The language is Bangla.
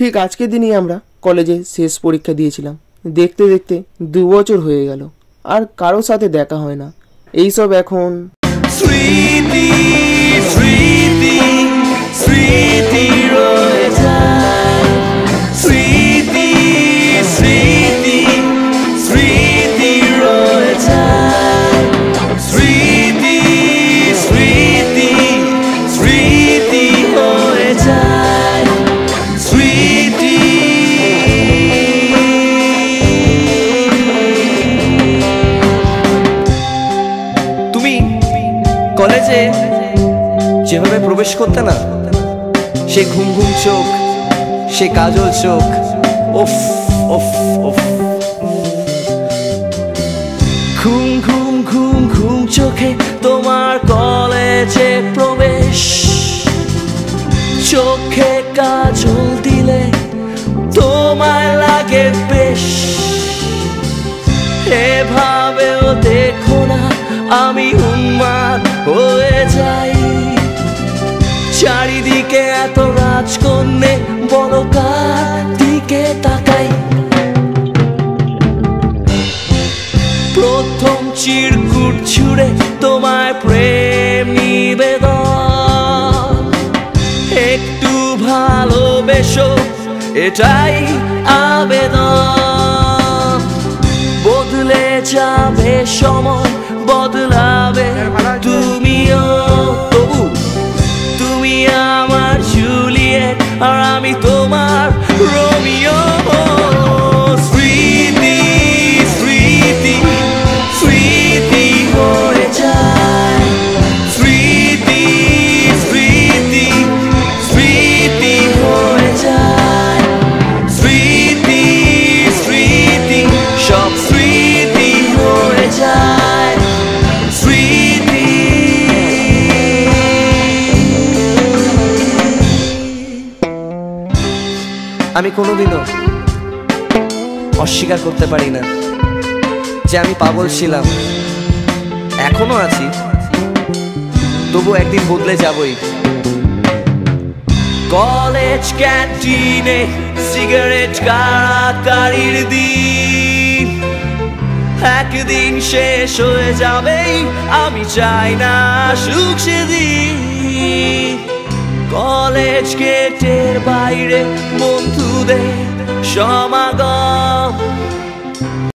ঠিক আজকের দিনই আমরা কলেজে শেষ পরীক্ষা দিয়েছিলাম। দেখতে দেখতে 2 বছর হয়ে গেল, আর কারোর সাথে দেখা হয় না। এইসব এখন স্মৃতি স্মৃতি স্মৃতি রয়ে যায়, স্মৃতি স্মৃতি স্মৃতি রয়ে যায়, স্মৃতি স্মৃতি স্মৃতি হয়ে যায়, স্মৃতি। তুমি কলেজে যেভাবে প্রবেশ করতে না, সে ঘুম ঘুম চোখ, সে কাজল চোখ, ওফ ওফ ওফ। ঘুম ঘুম ঘুম ঘুম চোখে তোমার কলেজে প্রবেশ, চোখে কাজল দিলে তোমায় লাগে বেশ। এভাবেও দেখো না আমি উন্মাদ হয়ে যাই, চারিদিকে এত রাজকন্যে, বলো কার দিকে তাকাই। প্রথম চিরকুট ছুঁড়ে তোমায় প্রেম নিবেদন, একটু ভালোবেসো এটাই আবেদন। বদলে যাবে সময়, বদলাবে তুমিও, তবু তুমি আমার জুলিয়েট আর আমি তোমার রোমিও। স্মৃতি স্মৃতি স্মৃতি হয়ে যায়, স্মৃতি স্মৃতি স্মৃতি হয়ে যায়, স্মৃতি স্মৃতি সব স্মৃতি হয়ে যায়, স্মৃতি। আমি কোনোদিনও অস্বীকার করতে পারি না যে আমি পাগল ছিলাম, এখনো আছি, তবু একদিন বদলে যাবই। কলেজ ক্যান্টিনে সিগারেট কাড়াকাড়ির দিন একদিন শেষ হয়ে যাবেই, আমি চাই না সুখ সেদিন। কলেজ গেটের বাইরে বন্ধুদের সমাগম,